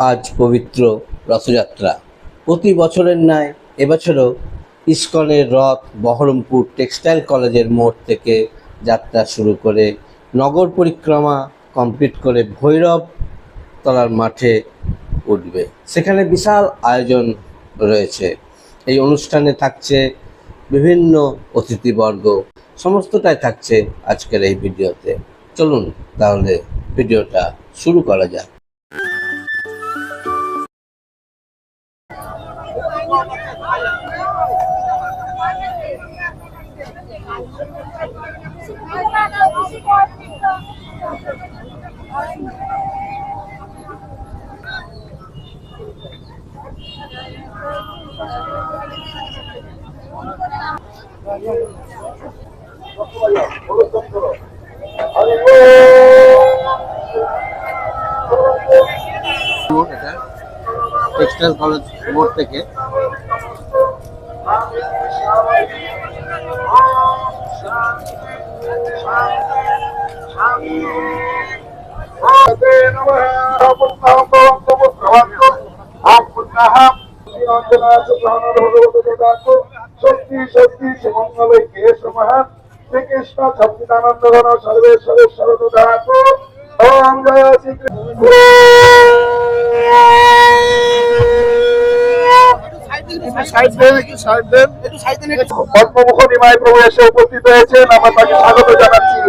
আজ পবিত্র রথযাত্রা। প্রতি বছরের ন্যায় এবছরও ইসকনের রথ বহরমপুর টেক্সটাইল কলেজের মোড় থেকে যাত্রা শুরু করে নগর পরিক্রমা কমপ্লিট করে ভৈরব তলার মাঠে উঠবে। সেখানে বিশাল আয়োজন রয়েছে। এই অনুষ্ঠানে থাকছে বিভিন্ন অতিথিবর্গ, সমস্তটাই থাকছে আজকের এই ভিডিওতে। চলুন তাহলে ভিডিওটা শুরু করা যাক। টেক্সটাইল কলেজ মোড় থেকে শক্তি শক্তি সুমঙ্গলে কে সমাহান শ্রীকৃষ্ণ সচ্চিদানন্দ ঘন সর্বেশ্বরের শরণ ধাতু ওম জয় শ্রীকৃষ্ণ। পদ্মমুখ নিমাই প্রভু এসে উপস্থিত হয়েছেন, আমরা তাকে স্বাগত জানাচ্ছি।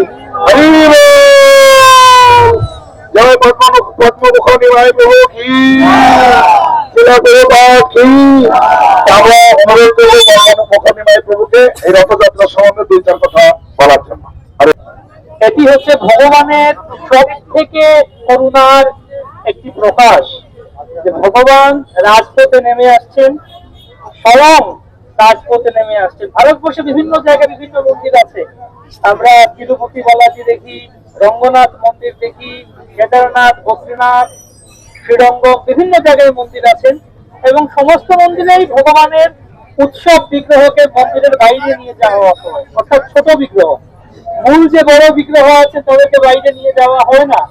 জয় পদ্মমুখ নিমাই প্রভু কি, আমরা অনুরোধ করবো পদ্মমুখ নিমাই প্রভুকে এই রথযাত্রা সম্বন্ধে দুই চার কথা বলার জন্য। এটি হচ্ছে ভগবানের সব থেকে করুণার একটি প্রকাশ, যে ভগবান রাজপথে নেমে আসছেন, স্বয়ং রাজপথে নেমে আসছেন। ভারতবর্ষে বিভিন্ন জায়গায় বিভিন্ন মন্দির আছে, আমরা তিরুপতি বালাজি দেখি, রঙ্গনাথ মন্দির দেখি, কেদারনাথ, বদ্রীনাথ, শ্রীরঙ্গম, বিভিন্ন জায়গায় মন্দির আছেন এবং সমস্ত মন্দিরেই ভগবানের উৎসব বিগ্রহকে মন্দিরের বাইরে নিয়ে যাওয়া হয়, অর্থাৎ ছোট বিগ্রহ। মূল যে বড় বিগ্রহ আছে তাদেরকে বাইরে নিয়ে যাওয়া হয় না,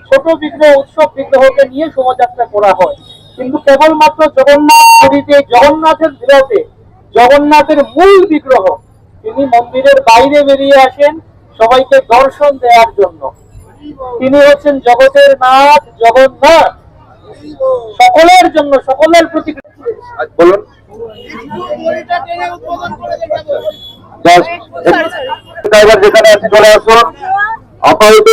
ছোট বিগ্রহ উৎসব বিগ্রহকে নিয়ে শোভাযাত্রা করা হয়। কিন্তু কেবলমাত্র জগন্নাথ পুরীতে জগন্নাথের ভিড়তে জগন্নাথের মূল বিগ্রহ তিনি মন্দিরের বাইরে বেরিয়ে আসেন সবাইকে দর্শন দেওয়ার জন্য। তিনি হচ্ছেন জগতের নাথ, জগন্নাথ, সকলের জন্য, সকলের প্রতি। বলুন ড্রাইভার যেখানে আছে চলে আসুন। আপাতত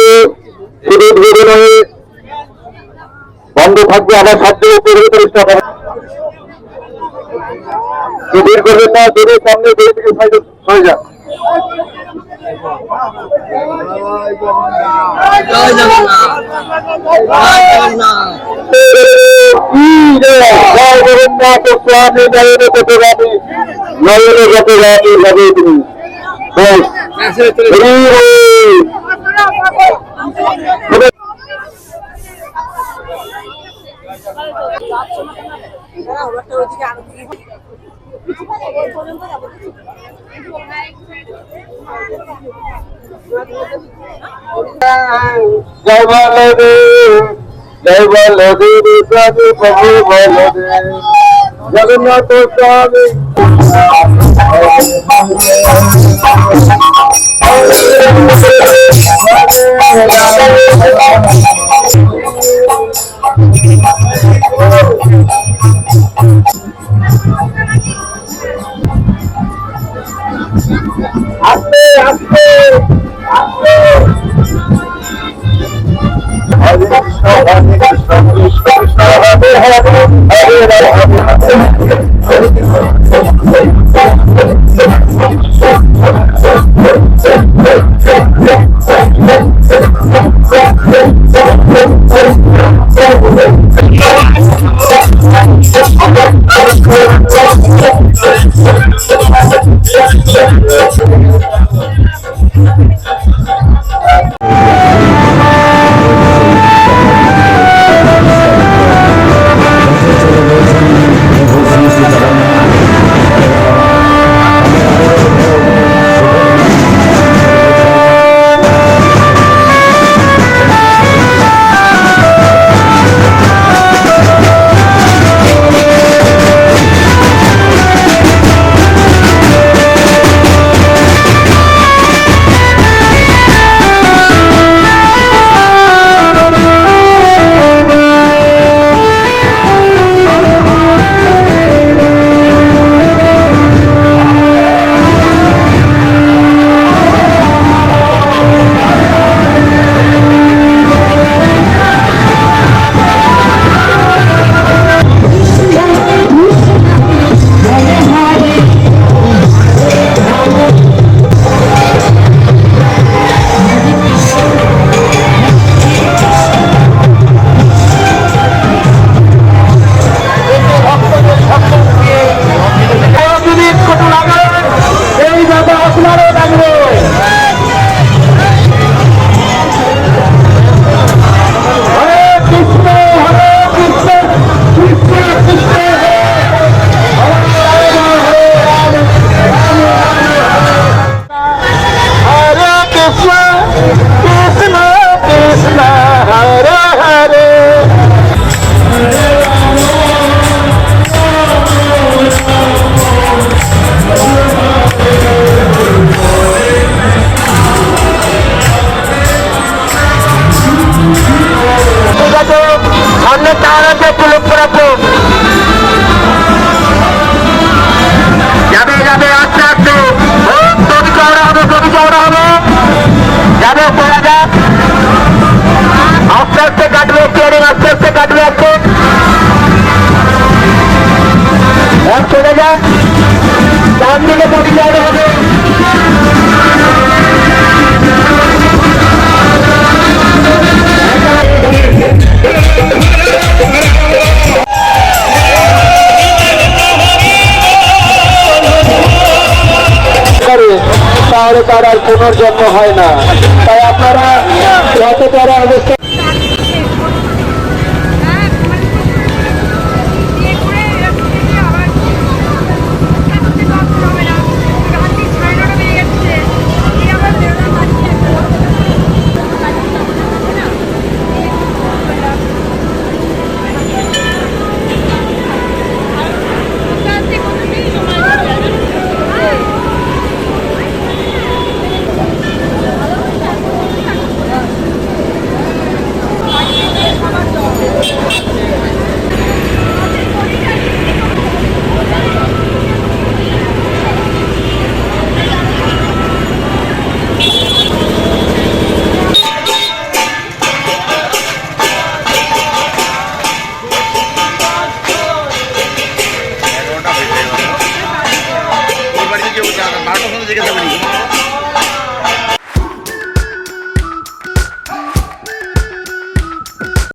বন্ধ থাকবে, আবার সাহায্য চেষ্টা করেন, দেরি করবেন না, দেরি সামনে দেরি থেকে সরে যান। জগন্নাথ স্বামী নয়নে চট্টগ্রামী, নয়নে চট্টগ্রামী হবে তিনি। জয় বলদে, জয় বলদে স্বামী প্রভু বলদে, জগন্নাথ স্বামী। আস্তে আস্তে আস্তে। হরে কৃষ্ণ হরে কৃষ্ণ কৃষ্ণ কৃষ্ণ হরে হরে, হরে রাম হরে দাঁড়াতে একটু লক্ষ্য রাখুন। যাবে যাবে আস্তে আস্তে ছবি চওড়া হবে, ছবি চওড়া হবে, যাবে চলে যাক, আস্তে আস্তে কাটবে স্টিয়ারিং, আস্তে আস্তে কাটবে, আস্তে চলে যাক, ডান দিকে ছবি চওড়া হবে। তাহলে তার আর পুনর্জন্ম হয় না। তাই আপনারা যত বড় অবস্থা বাড়িতে কেউ 12টার সময় জেগে থাকবে